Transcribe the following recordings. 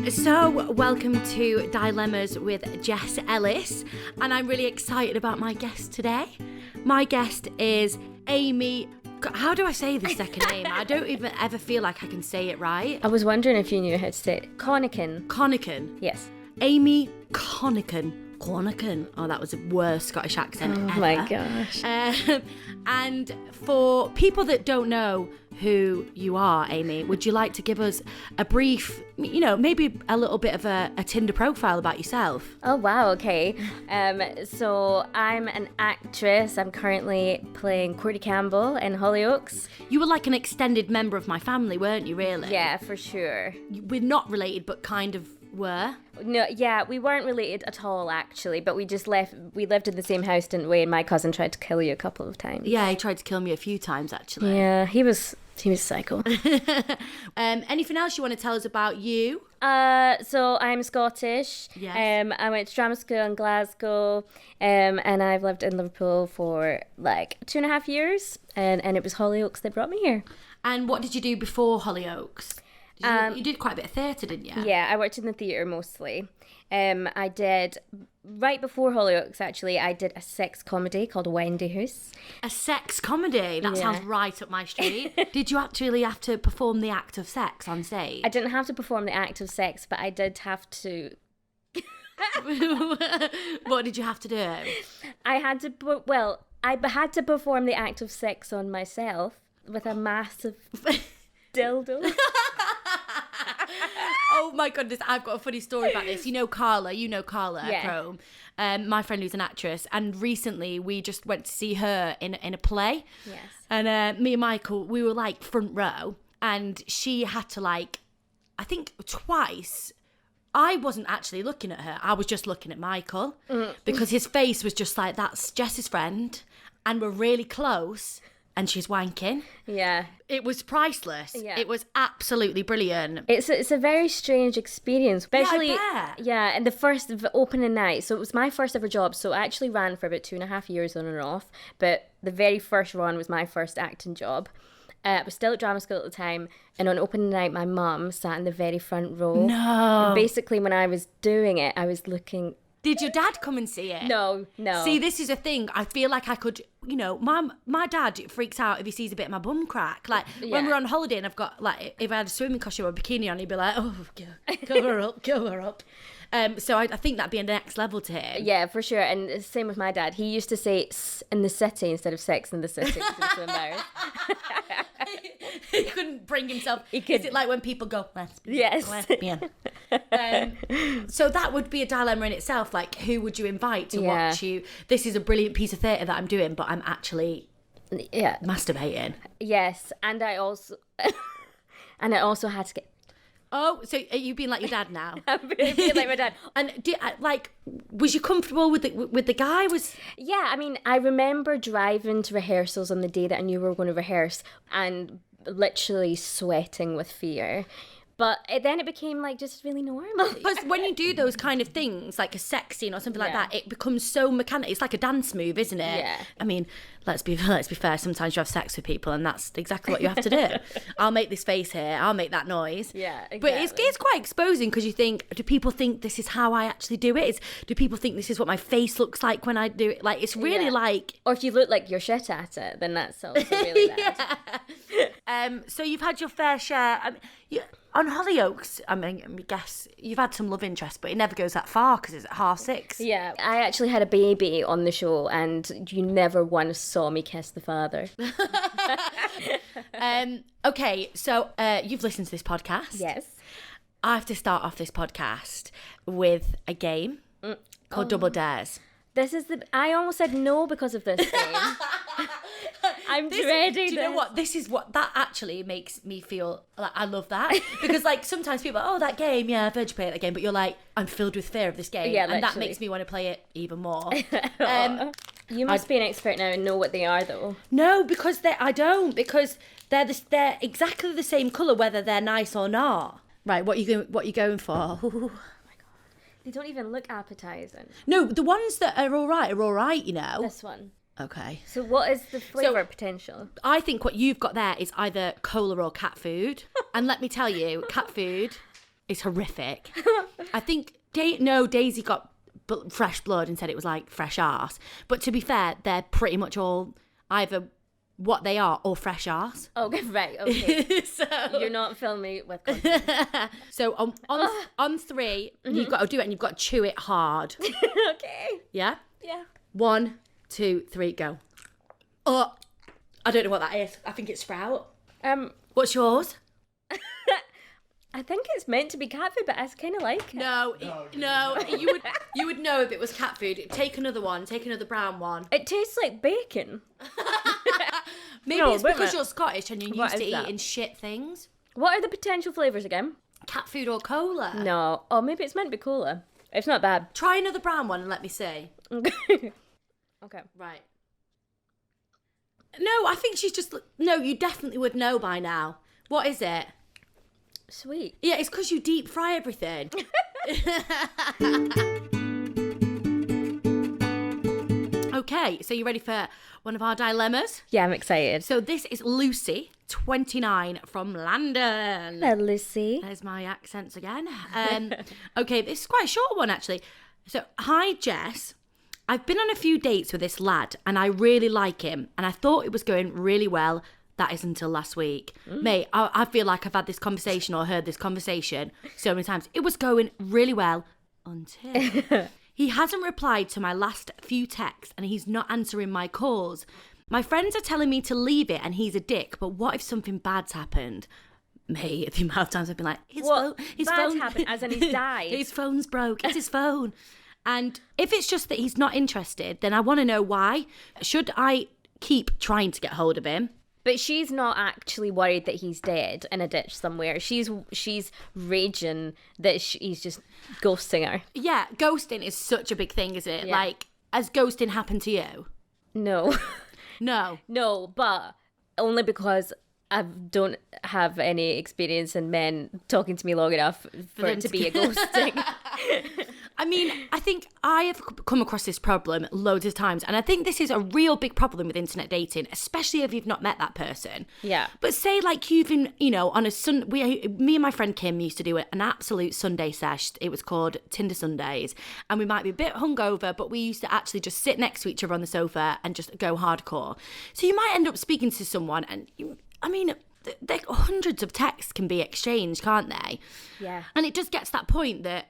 So, welcome to Dilemmas with Jess Ellis, and I'm really excited about my guest today. My guest is Amy. How do I say the second name? I don't even ever feel like I can say it right. I was wondering if you knew how to say it. Conachan. Conachan. Yes. Amy Conachan. Conachan. Oh, that was a worst Scottish accent ever. Oh my gosh. And for people that don't know who you are, Amy, would you like to give us a brief, maybe a little bit of a Tinder profile about yourself? Oh wow, okay. So I'm an actress. I'm currently playing Courtney Campbell in Hollyoaks. You were like an extended member of my family, weren't you, really? Yeah, for sure. We're not related, but kind of were. No, yeah, we weren't related at all actually, but we lived in the same house, didn't we? And my cousin tried to kill you a couple of times. Yeah, he tried to kill me a few times actually. Yeah, he was psycho. Anything else you want to tell us about you? So I'm Scottish. Yes. I went to drama school in Glasgow, and I've lived in Liverpool for like 2.5 years, and it was Hollyoaks that brought me here. And what did you do before Hollyoaks? You did quite a bit of theatre, didn't you? Yeah, I worked in the theatre mostly. I did, right before Hollyoaks actually, I did a sex comedy called Wendy House. A sex comedy? That sounds right up my street. Did you actually have to perform the act of sex on stage? I didn't have to perform the act of sex, but I did have to... What did you have to do? I had to perform the act of sex on myself with a massive dildo. Oh my goodness, I've got a funny story about this. You know Carla Yeah. Crome, my friend who's an actress, and recently we just went to see her in a play. Yes. And me and Michael, we were like front row, and she had to I think twice. I wasn't actually looking at her. I was just looking at Michael because his face was just like, that's Jess's friend, and we're really close. And she's wanking. Yeah. It was priceless. Yeah. It was absolutely brilliant. It's a very strange experience, especially I bet. And the opening night. So it was my first ever job. So I actually ran for about 2.5 years on and off. But the very first run was my first acting job. I was still at drama school at the time, and on opening night, my mum sat in the very front row. No. And basically, when I was doing it, I was looking. Did your dad come and see it? No. See, this is a thing. I feel like I could, my dad freaks out if he sees a bit of my bum crack. Like, when we're on holiday and I've got, if I had a swimming costume or a bikini on, he'd be like, oh, cover up. So I think that'd be a next level to him. Yeah, for sure. And same with my dad. He used to say "s" in the city instead of sex in the city because he was so embarrassed. He couldn't bring himself. Is it like when people go, lesbian? Yes. Lesbian. So that would be a dilemma in itself. Like, who would you invite to watch you? This is a brilliant piece of theatre that I'm doing, but I'm actually masturbating. Yes, and I also had to get. Oh, so are you being like your dad now? I'm being like my dad. And was you comfortable with the guy? Yeah, I mean, I remember driving to rehearsals on the day that I knew we were going to rehearse and literally sweating with fear. But then it became just really normal. Because when you do those kind of things, like a sex scene or something like that, it becomes so mechanical. It's like a dance move, isn't it? Yeah. I mean, let's be fair. Sometimes you have sex with people, and that's exactly what you have to do. I'll make this face here. I'll make that noise. Yeah, exactly. But it's quite exposing because you think, do people think this is how I actually do it? Do people think this is what my face looks like when I do it? Like, it's really Or if you look like you're shit at it, then that's also really bad. So you've had your fair share. On Hollyoaks, I guess you've had some love interest, but it never goes that far because it's at 6:30. Yeah, I actually had a baby on the show, and you never once saw me kiss the father. Okay, so you've listened to this podcast. Yes. I have to start off this podcast with a game called Double Dares. I almost said no because of this game. I'm dreading this. Do you know what? This is what that actually makes me feel like I love that. Because sometimes people are, that game, yeah, I've heard you play that game, but you're like, I'm filled with fear of this game. Yeah, and that makes me want to play it even more. You must be an expert now and know what they are though. No, because I don't, because they're exactly the same colour whether they're nice or not. Right, what are you going for? They don't even look appetizing. No, the ones that are all right, you know. This one. Okay. So what is the flavour potential? I think what you've got there is either cola or cat food. And let me tell you, cat food is horrific. I think Daisy got fresh blood and said it was like fresh arse. But to be fair, they're pretty much all either what they are or fresh arse. Okay, right, okay. So you're not filming with content. So on 3, you've got to do it and you've got to chew it hard. Okay. Yeah? Yeah. 1, 2, 3, go. Oh, I don't know what that is. I think it's sprout. What's yours? I think it's meant to be cat food, but I kind of like it. No. You would know if it was cat food. Take another one. Take another brown one. It tastes like bacon. Maybe it's because you're Scottish and you're used to that? eating shit things. What are the potential flavours again? Cat food or cola? No. Oh, maybe it's meant to be cola. It's not bad. Try another brown one and let me see. Okay. Right. No, I think she's just... No, you definitely would know by now. What is it? Sweet. Yeah, it's because you deep fry everything. Okay, so you ready for one of our dilemmas? Yeah, I'm excited. So this is Lucy, 29, from London. Hello, Lucy. There's my accents again. Okay, this is quite a short one, actually. So, hi, Jess. I've been on a few dates with this lad, and I really like him, and I thought it was going really well. That is until last week. Mate, I feel like I've had this conversation or heard this conversation so many times. It was going really well until... He hasn't replied to my last few texts and he's not answering my calls. My friends are telling me to leave it and he's a dick, but what if something bad's happened? Mate, the amount of times I've been like, his phone happened, as in he's died. His phone's broke. It's his phone. And if it's just that he's not interested, then I want to know why. Should I keep trying to get hold of him? But she's not actually worried that he's dead in a ditch somewhere. She's raging that he's just ghosting her. Yeah, ghosting is such a big thing, isn't it? Yeah. Like, has ghosting happened to you? No. No. No, but only because I don't have any experience in men talking to me long enough for it to be a ghosting. I mean, I think I have come across this problem loads of times, and I think this is a real big problem with internet dating, especially if you've not met that person. Yeah. But say like you've been, on a me and my friend Kim used to do an absolute Sunday sesh. It was called Tinder Sundays, and we might be a bit hungover, but we used to actually just sit next to each other on the sofa and just go hardcore. So you might end up speaking to someone, and hundreds of texts can be exchanged, can't they? Yeah. And it just gets to that point that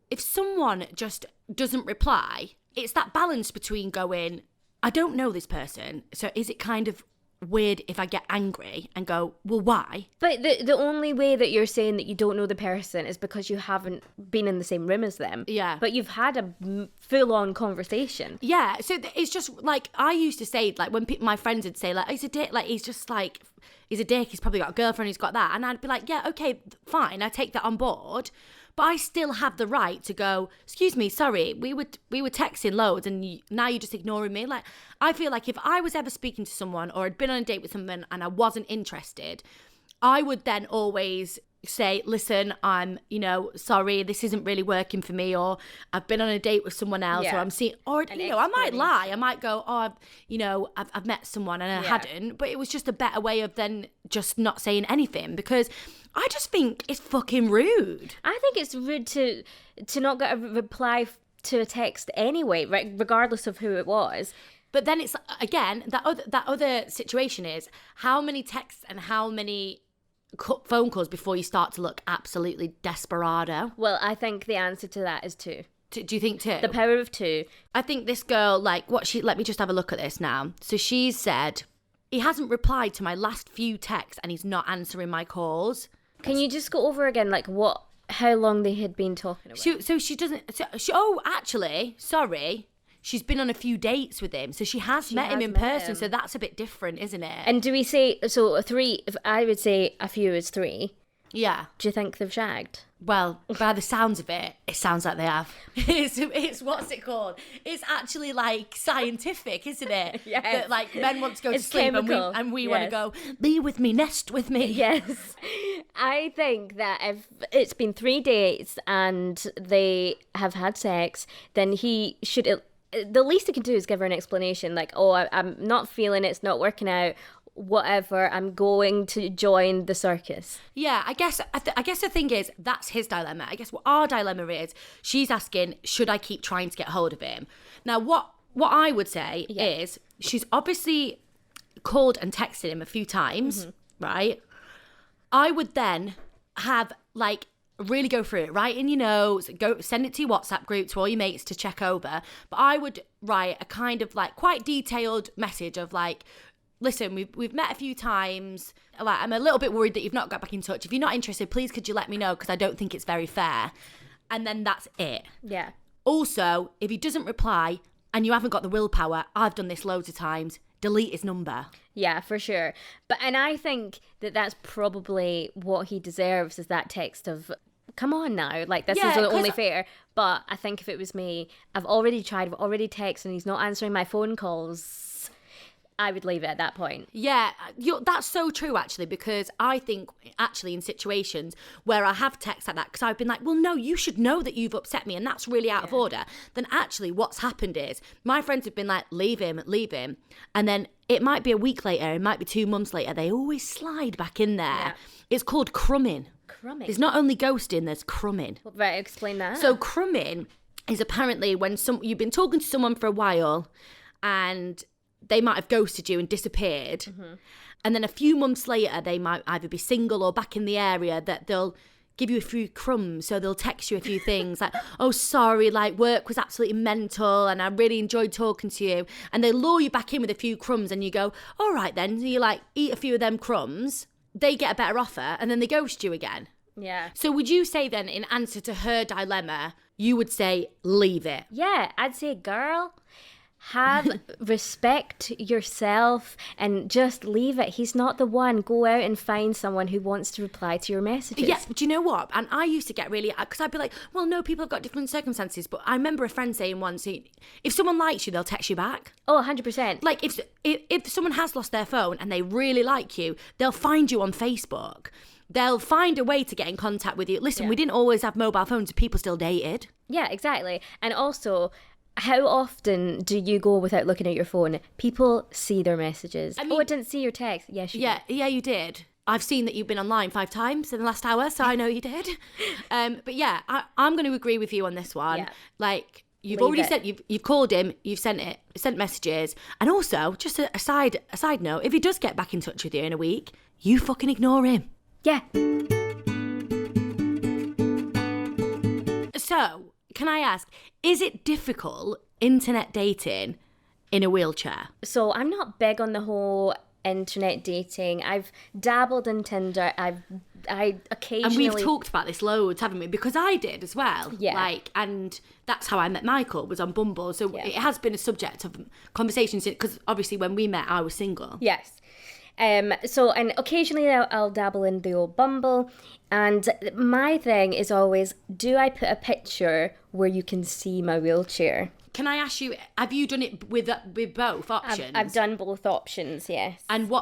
if someone just doesn't reply, it's that balance between going, I don't know this person, so is it kind of weird if I get angry and go, well, why? But the only way that you're saying that you don't know the person is because you haven't been in the same room as them. Yeah. But you've had a full-on conversation. Yeah, so it's just like, I used to say, like, when my friends would say, like, he's a dick, like, he's just like, he's a dick, he's probably got a girlfriend, he's got that. And I'd be like, yeah, okay, fine, I take that on board. But I still have the right to go, excuse me, sorry, we were texting loads and now you're just ignoring me. Like, I feel like if I was ever speaking to someone or had been on a date with someone and I wasn't interested, I would then always say, listen, I'm, sorry, this isn't really working for me, or I've been on a date with someone else, or I'm seeing, or, I might lie. I might go, I've met someone and I hadn't, but it was just a better way of then just not saying anything, because I just think it's fucking rude. I think it's rude to not get a reply to a text anyway, right, regardless of who it was. But then it's, again, that other situation is how many texts and how many phone calls before you start to look absolutely desperado. Well, I think the answer to that is 2. Do you think 2? The power of 2. I think this girl, like, let me just have a look at this now. So she said, he hasn't replied to my last few texts and he's not answering my calls. Can you just go over again, like, how long they had been talking about? So she doesn't, actually, sorry. She's been on a few dates with him, so she has met him in person, so that's a bit different, isn't it? And do we say, so 3, if I would say a few is 3. Yeah. Do you think they've shagged? Well, by the sounds of it, it sounds like they have. It's what's it called? It's actually like scientific, isn't it? Yes. That like men want to go to sleep chemical. and we want to go, be with me, nest with me. Yes. I think that if it's been 3 dates and they have had sex, then he should, the least he can do is give her an explanation, like, I'm not feeling it, it's not working out. whatever, I'm going to join the circus. Yeah, I guess the thing is, that's his dilemma. I guess what our dilemma is, she's asking, should I keep trying to get hold of him? Now, what I would say is, she's obviously called and texted him a few times, right? I would then have, like, really go through it, write in your notes, go send it to your WhatsApp group to all your mates to check over. But I would write a kind of, like, quite detailed message of, like, listen, we've met a few times. Like, I'm a little bit worried that you've not got back in touch. If you're not interested, please could you let me know, because I don't think it's very fair. And then that's it. Yeah. Also, if he doesn't reply and you haven't got the willpower, I've done this loads of times, delete his number. Yeah, for sure. And I think that that's probably what he deserves, is that text of, come on now, like, this is only fair. But I think if it was me, I've already tried, I've already texted, and he's not answering my phone calls, I would leave it at that point. Yeah, that's so true, actually, because I think, actually, in situations where I have texts like that, because I've been like, well, no, you should know that you've upset me, and that's really out of order, then actually what's happened is, my friends have been like, leave him, and then it might be a week later, it might be 2 months later, they always slide back in there. Yeah. It's called crumbing. Crumbing? There's not only ghosting, there's crumbing. Right, explain that. So crumbing is apparently when you've been talking to someone for a while, and they might have ghosted you and disappeared. And then a few months later, they might either be single or back in the area, that they'll give you a few crumbs. So they'll text you a few things like, oh, sorry, like, work was absolutely mental and I really enjoyed talking to you. And they lure you back in with a few crumbs, and you go, all right then. So you, like, eat a few of them crumbs. They get a better offer, and then they ghost you again. Yeah. So would you say then, in answer to her dilemma, you would say leave it? Yeah, I'd say, girl, have respect yourself and just leave it. He's not the one. Go out and find someone who wants to reply to your messages. Yeah, but you know what? And I used to get really, because I'd be like, well, no, people have got different circumstances. But I remember a friend saying once, if someone likes you, they'll text you back. Oh, 100%. Like, if someone has lost their phone and they really like you, they'll find you on Facebook. They'll find a way to get in contact with you. Listen, we didn't always have mobile phones. People still dated. Yeah, exactly. And also, how often do you go without looking at your phone? People see their messages. I mean, I didn't see your text. Yes, you did. Yeah, you did. I've seen that you've been online 5 times in the last hour, so I know you did. But yeah, I'm going to agree with you on this one. Yeah. Like, you've already said, you've called him, you've sent messages, and also, just a side note, if he does get back in touch with you in a week, you fucking ignore him. Yeah. So, can I ask, is it difficult internet dating in a wheelchair? So I'm not big on the whole internet dating. I've dabbled in Tinder. I occasionally... And we've talked about this loads, haven't we? Because I did as well. Yeah. Like, and that's how I met Michael, was on Bumble. So it has been a subject of conversations, because obviously when we met, I was single. Yes. So, and occasionally I'll dabble in the old Bumble, and my thing is always, do I put a picture where you can see my wheelchair? Can I ask you, have you done it with both options? I've done both options, yes. And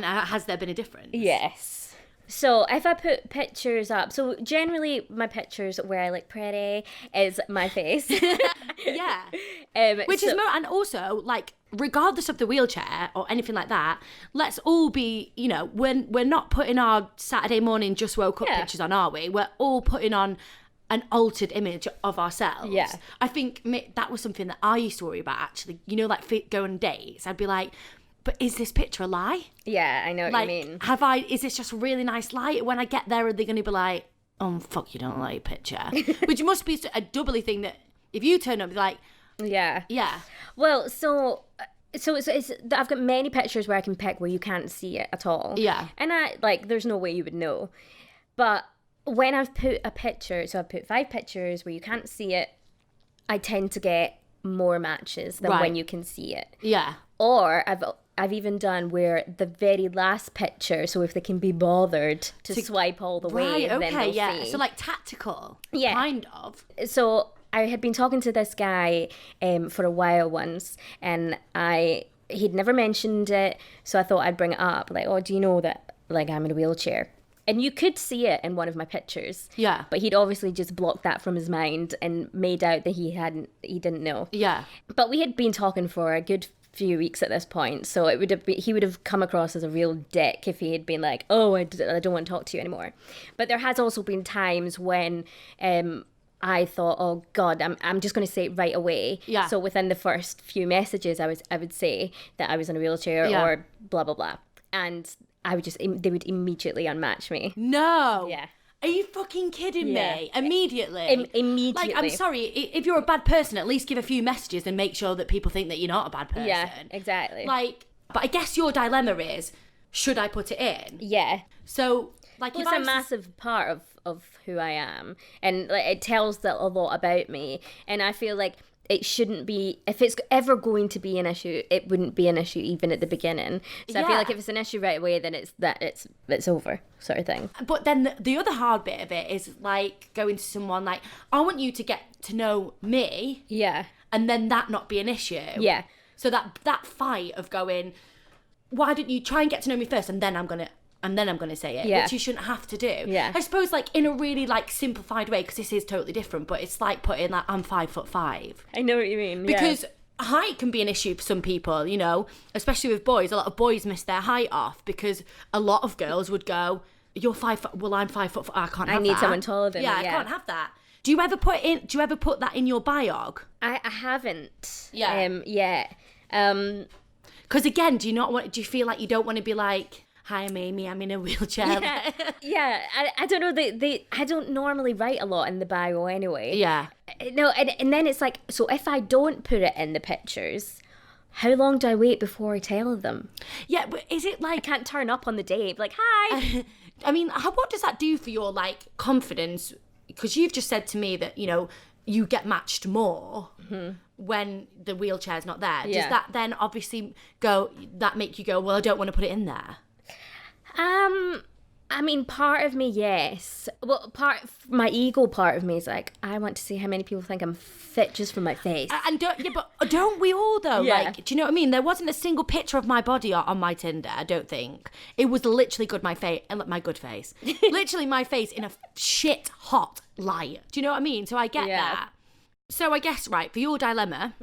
has there been a difference? Yes. So if I put pictures up, so generally my pictures where I look pretty is my face. Yeah. Which is more, and also, like, regardless of the wheelchair or anything like that, let's all be, we're not putting our Saturday morning just woke up pictures on, are we? We're all putting on an altered image of ourselves. Yeah. I think that was something that I used to worry about, actually. Like, going on dates, I'd be like, but is this picture a lie? Yeah, I know what you mean. Is this just a really nice light? When I get there, are they going to be like, oh, fuck, you don't like your picture? Which must be a doubly thing that if you turn up, like... Yeah. Yeah. Well, so it's I've got many pictures where I can pick where you can't see it at all. Yeah. And there's no way you would know. But when I've put a picture, so I've put 5 pictures where you can't see it, I tend to get more matches than when you can see it. Yeah. Or I've even done where the very last picture, so if they can be bothered to swipe all the way, then they'll see. So, like, tactical, kind of. So I had been talking to this guy for a while once, and he'd never mentioned it, so I thought I'd bring it up. Like, oh, do you know that, like, I'm in a wheelchair? And you could see it in one of my pictures. Yeah. But he'd obviously just blocked that from his mind and made out that he didn't know. Yeah. But we had been talking for a good few weeks at this point, so he would have come across as a real dick if he had been like, oh, I don't want to talk to you anymore. But there has also been times when I thought, oh God, I'm just going to say it right away. Yeah. So within the first few messages, I would say that I was in a wheelchair or blah blah blah, and they would immediately unmatch me. No. Yeah. Are you fucking kidding me? Immediately? Immediately. Like, I'm sorry, if you're a bad person, at least give a few messages and make sure that people think that you're not a bad person. Yeah, exactly. Like, but I guess your dilemma is, should I put it in? Yeah. So, like, Well, it's a massive part of who I am, and like, it tells a lot about me, and I feel like it shouldn't be, if it's ever going to be an issue, it wouldn't be an issue even at the beginning. So I feel like if it's an issue right away, then it's over, sort of thing. But then the other hard bit of it is like going to someone like, I want you to get to know me. Yeah. And then that not be an issue. Yeah. So that fight of going, why don't you try and get to know me first, and then I'm gonna say it, which you shouldn't have to do. Yeah. I suppose, like, in a really, like, simplified way, because this is totally different, but it's like putting, like, I'm 5'5". I know what you mean. Because height can be an issue for some people, you know, especially with boys. A lot of boys miss their height off because a lot of girls would go, you're 5 foot, well, I'm 5 foot, I can't have that. I need someone taller than me. Yeah, I can't have that. Do you ever put that in your biog? I haven't. Yeah. Yeah. Because again, do you feel like you don't want to be like, hi, I'm Amy, I'm in a wheelchair? Yeah. I don't know, I don't normally write a lot in the bio anyway. Yeah. No, and then it's like, so if I don't put it in the pictures, how long do I wait before I tell them? Yeah, but is it like... I can't turn up on the day, like, hi! I mean, what does that do for your, like, confidence? Because you've just said to me that, you know, you get matched more when the wheelchair's not there. Yeah. Does that then obviously make you go, well, I don't want to put it in there? I mean, part of me, yes. Well, my ego part of me is like, I want to see how many people think I'm fit just from my face. And don't we all though? Yeah. Like, do you know what I mean? There wasn't a single picture of my body on my Tinder, I don't think. It was literally my good face. Literally my face in a shit hot light. Do you know what I mean? So I get that. So I guess, right, for your dilemma,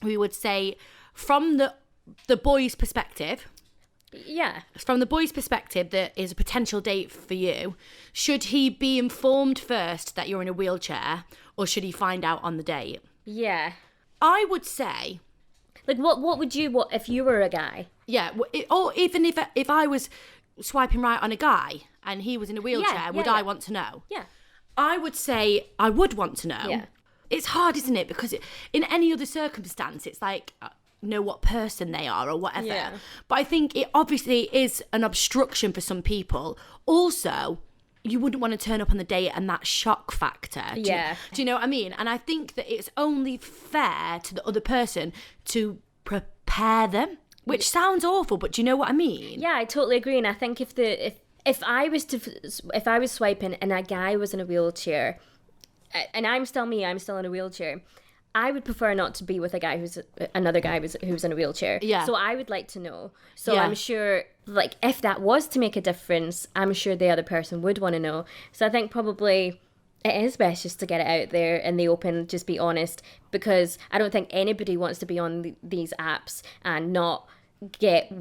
we would say from the boy's perspective... Yeah. From the boy's perspective that is a potential date for you, should he be informed first that you're in a wheelchair, or should he find out on the date? Yeah. I would say... Like, what would you, if you were a guy? Yeah, or even if I was swiping right on a guy and he was in a wheelchair, would I want to know? Yeah. I would say I would want to know. Yeah. It's hard, isn't it? Because in any other circumstance, it's like... know what person they are or whatever. Yeah. But I think it obviously is an obstruction for some people. Also, you wouldn't want to turn up on the date and that shock factor. Do you know what I mean? And I think that it's only fair to the other person to prepare them, which sounds awful, but do you know what I mean? Yeah, I totally agree. And I think if I was swiping and a guy was in a wheelchair, and I'm still in a wheelchair, I would prefer not to be with a guy who's in a wheelchair. Yeah. So I would like to know. So I'm sure, like, if that was to make a difference, I'm sure the other person would want to know. So I think probably it is best just to get it out there in the open, just be honest, because I don't think anybody wants to be on these apps and not get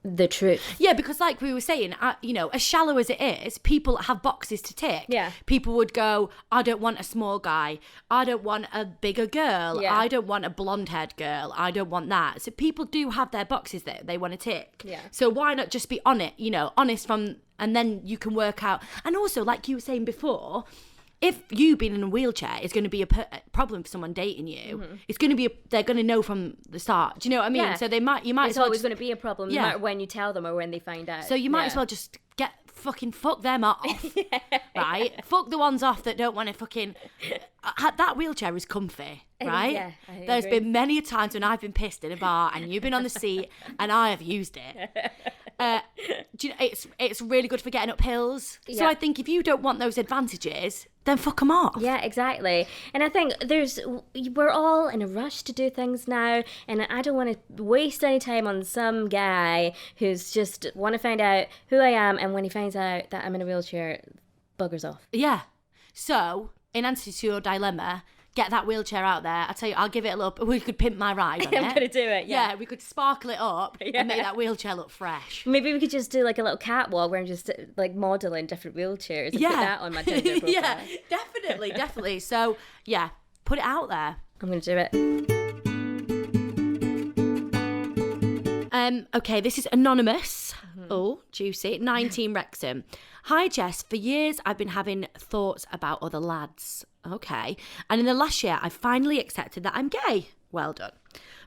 the truth. Yeah, because like we were saying, you know, as shallow as it is, people have boxes to tick. Yeah. People would go, I don't want a small guy. I don't want a bigger girl. Yeah. I don't want a blonde-haired girl. I don't want that. So people do have their boxes that they want to tick. Yeah. So why not just be on it, you know, honest from, and then you can work out. And also, like you were saying before, if you being in a wheelchair is going to be a problem for someone dating you, it's going to be they're going to know from the start. Do you know what I mean? Yeah. So you might It's as well always going to be a problem, no matter when you tell them or when they find out. So you might as well just fuck them off, right? Fuck the ones off that don't want to fucking... that wheelchair is comfy, right? Yeah, I There's agree. been many a times when I've been pissed in a bar and you've been on the seat and I have used it. Do you know, it's really good for getting up hills. So Yeah. I think if you don't want those advantages, then fuck them off. Yeah, exactly. And I think we're all in a rush to do things now, and I don't want to waste any time on some guy who's just want to find out who I am, and when he finds out that I'm in a wheelchair, buggers off. Yeah. So, in answer to your dilemma, Get that wheelchair out there. I tell you, I'll give it a little. We could pimp my ride on I'm it. going to do it, Yeah, we could sparkle it up and make that wheelchair look fresh. Maybe we could just do like a little catwalk where I'm just like modelling different wheelchairs and put that on my Tinder profile. Yeah, definitely. So, yeah, put it out there. I'm going to do it. Okay, this is anonymous. Oh, juicy. 19 Wrexham. Hi, Jess. For years, I've been having thoughts about other lads. Okay. And in the last year, I finally accepted that I'm gay. Well done.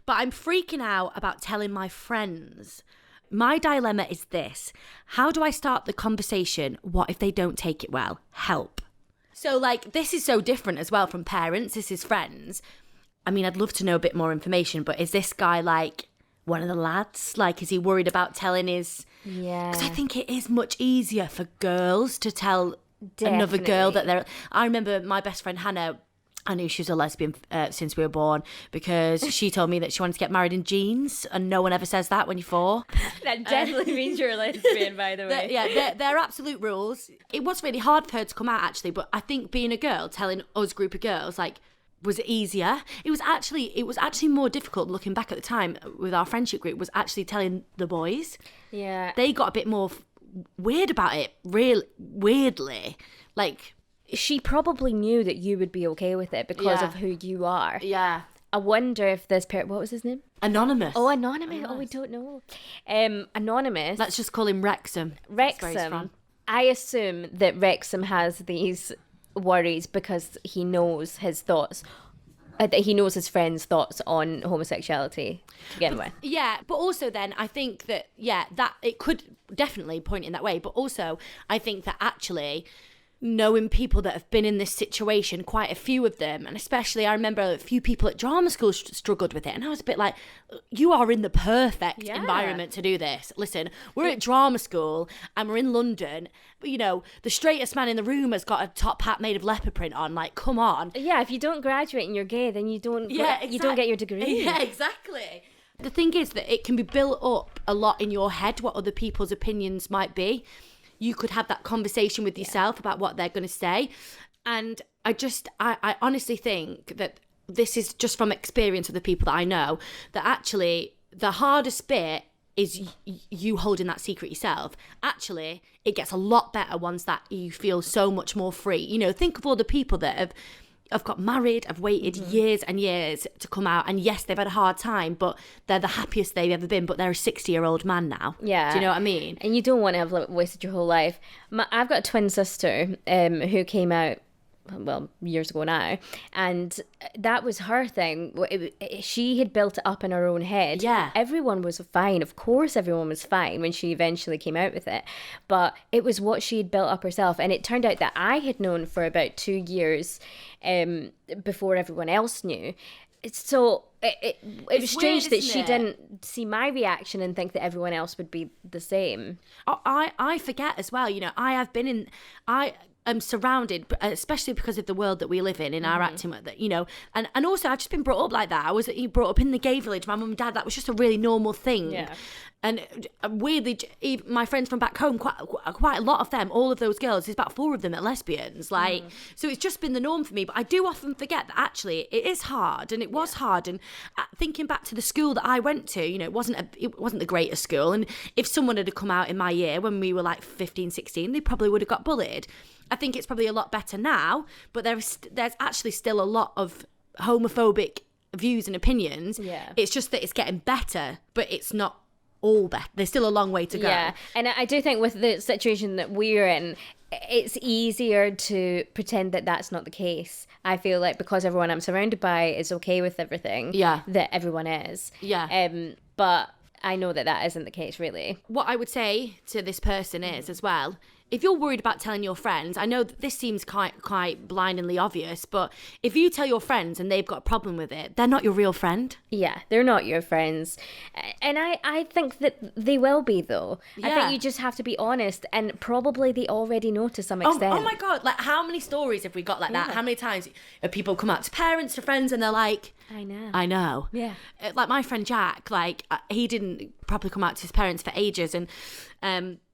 But I'm freaking out about telling my friends. My dilemma is this. How do I start the conversation? What if they don't take it well? Help. So, like, this is so different as well from parents. This is friends. I mean, I'd love to know a bit more information, but is this guy, like, one of the lads? Like, is he worried about telling his... Yeah. Because I think it is much easier for girls to tell another Definitely. girl that they're... I remember my best friend Hannah, I knew she was a lesbian since we were born because she told me that she wanted to get married in jeans, and no one ever says that when you're 4. That definitely means you're a lesbian, by the way. They're absolute rules. It was really hard for her to come out, actually, but I think being a girl, telling us group of girls, like, was easier. It was actually more difficult looking back at the time with our friendship group, was actually telling the boys. Yeah. They got a bit more weird about it, really weirdly. Like, She probably knew that you would be okay with it because of who you are. yeah. I wonder if this parent... What was his name? Anonymous. Oh, Anonymous. Oh, we don't know. Anonymous. Let's just call him Wrexham. That's where he's Wrexham. from. I assume that Wrexham has these worries because he knows his thoughts. That he knows his friends' thoughts on homosexuality to begin with. Yeah, but also then I think that, that it could definitely point in that way. But also I think that actually knowing people that have been in this situation, quite a few of them, and especially I remember a few people at drama school struggled with it, and I was a bit like, you are in the perfect environment to do this. Listen, we're at drama school and we're in London, but you know, the straightest man in the room has got a top hat made of leopard print on, like, come on. Yeah, if you don't graduate and you're gay, then you don't you don't get your degree. Yeah, exactly. The thing is that it can be built up a lot in your head what other people's opinions might be. You could have that conversation with yourself about what they're going to say. And I honestly think that this is just from experience of the people that I know, that actually the hardest bit is you holding that secret yourself. Actually, it gets a lot better once that you feel so much more free. You know, think of all the people that have got married, have waited years and years to come out, and yes, they've had a hard time, but they're the happiest they've ever been, but they're a 60-year-old man now. Yeah. Do you know what I mean? And you don't want to have wasted your whole life. I've got a twin sister who came out, well, years ago now, and that was her thing. She had built it up in her own head. Yeah. Everyone was fine. Of course everyone was fine when she eventually came out with it. But it was what she had built up herself. And it turned out that I had known for about 2 years before everyone else knew. So it was strange that she didn't see my reaction and think that everyone else would be the same. I forget as well, you know, I'm surrounded, especially because of the world that we live in our acting, that, you know, and also I've just been brought up like that. I was brought up in the gay village. My mum and dad, that was just a really normal thing. Yeah. And weirdly, my friends from back home, quite a lot of them, all of those girls, there's about 4 of them that are lesbians. Like, so it's just been the norm for me. But I do often forget that actually it is hard, and it was hard. And thinking back to the school that I went to, you know, it wasn't the greatest school. And if someone had come out in my year when we were like 15, 16, they probably would have got bullied. I think it's probably a lot better now, but there's actually still a lot of homophobic views and opinions. Yeah. It's just that it's getting better, but it's not all better. There's still a long way to go. Yeah, and I do think with the situation that we're in, it's easier to pretend that that's not the case. I feel like because everyone I'm surrounded by is okay with everything, that everyone is. Yeah. But I know that that isn't the case, really. What I would say to this person is, as well, if you're worried about telling your friends, I know that this seems quite blindingly obvious, but if you tell your friends and they've got a problem with it, they're not your real friend. Yeah, they're not your friends. And I think that they will be, though. I think you just have to be honest, and probably they already know to some extent. Oh my God, like how many stories have we got like that? How many times have people come out to parents, to friends, and they're like, I know. Yeah. Like my friend Jack, like he didn't properly come out to his parents for ages, and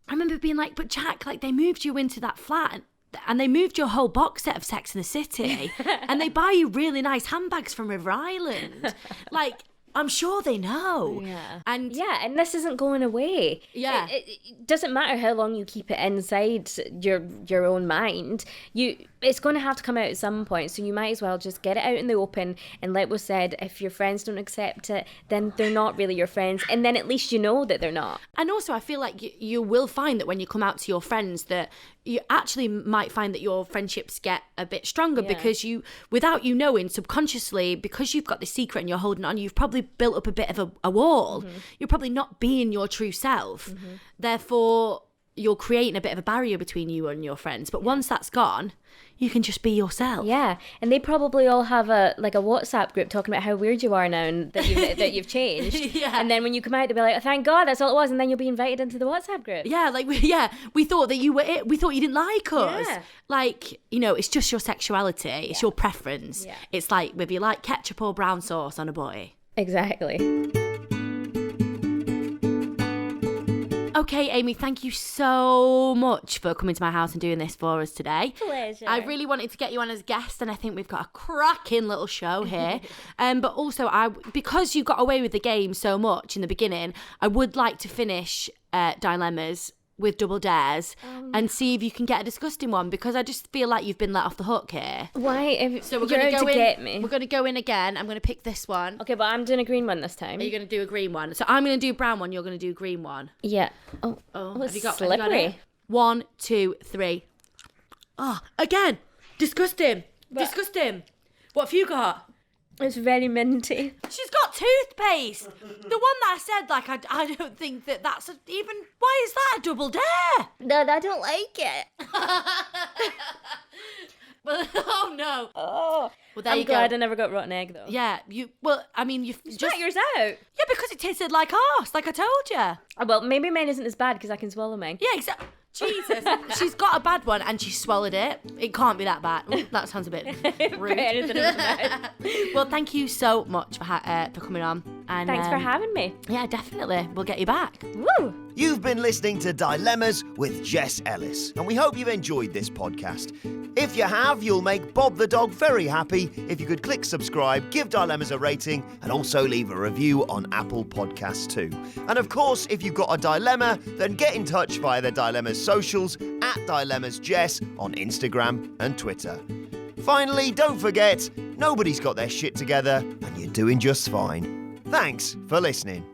I remember being like, but Jack, like they moved you into that flat and they moved your whole box set of Sex and the City, and they buy you really nice handbags from River Island. Like, I'm sure they know. Yeah. And this isn't going away. Yeah. It doesn't matter how long you keep it inside your own mind. It's going to have to come out at some point, so you might as well just get it out in the open. And like was said, if your friends don't accept it, then they're not really your friends, and then at least you know that they're not. And also, I feel like you will find that when you come out to your friends that you actually might find that your friendships get a bit stronger because without you knowing, subconsciously, because you've got this secret and you're holding on, you've probably built up a bit of a wall. You're probably not being your true self. Therefore, you're creating a bit of a barrier between you and your friends. But once that's gone, you can just be yourself. Yeah, and they probably all have a WhatsApp group talking about how weird you are now and that you've changed. And then when you come out, they'll be like, oh, "Thank God, that's all it was," and then you'll be invited into the WhatsApp group. Yeah, we thought that you were it. We thought you didn't like us. Yeah. Like, it's just your sexuality. It's your preference. Yeah. It's like whether you like ketchup or brown sauce on a body. Exactly. Okay, Amy, thank you so much for coming to my house and doing this for us today. Pleasure. I really wanted to get you on as a guest, and I think we've got a cracking little show here. But also, because you got away with the game so much in the beginning, I would like to finish Dilemmas with double dares and see if you can get a disgusting one, because I just feel like you've been let off the hook here. Why? So we're going to go in. Get me. We're going to go in again. I'm going to pick this one. Okay, but I'm doing a green one this time. Are you going to do a green one? So I'm going to do a brown one. You're going to do a green one. Yeah. Oh, have you got slippery. it? 1, 2, 3. Oh, again. Disgusting. Disgusting. What have you got? It's very minty. She's got toothpaste. The one that I said, I don't think that's even... Why is that a double dare? No, I don't like it. Oh, no. Oh. Well, there I'm you go. glad I never got rotten egg, though. Yeah, you've Spat yours out. Yeah, because it tasted like arse, like I told you. Oh, well, maybe mine isn't as bad because I can swallow mine. Yeah, exactly. Jesus. She's got a bad one and she swallowed it. It can't be that bad. Ooh, that sounds a bit rude. Well, thank you so much for coming on. And thanks for having me. Yeah, definitely. We'll get you back. Woo! You've been listening to Dilemmas with Jess Ellis, and we hope you've enjoyed this podcast. If you have, you'll make Bob the dog very happy if you could click subscribe, give Dilemmas a rating, and also leave a review on Apple Podcasts too. And of course, if you've got a dilemma, then get in touch via the Dilemmas socials at DilemmasJess on Instagram and Twitter. Finally, don't forget, nobody's got their shit together, and you're doing just fine. Thanks for listening.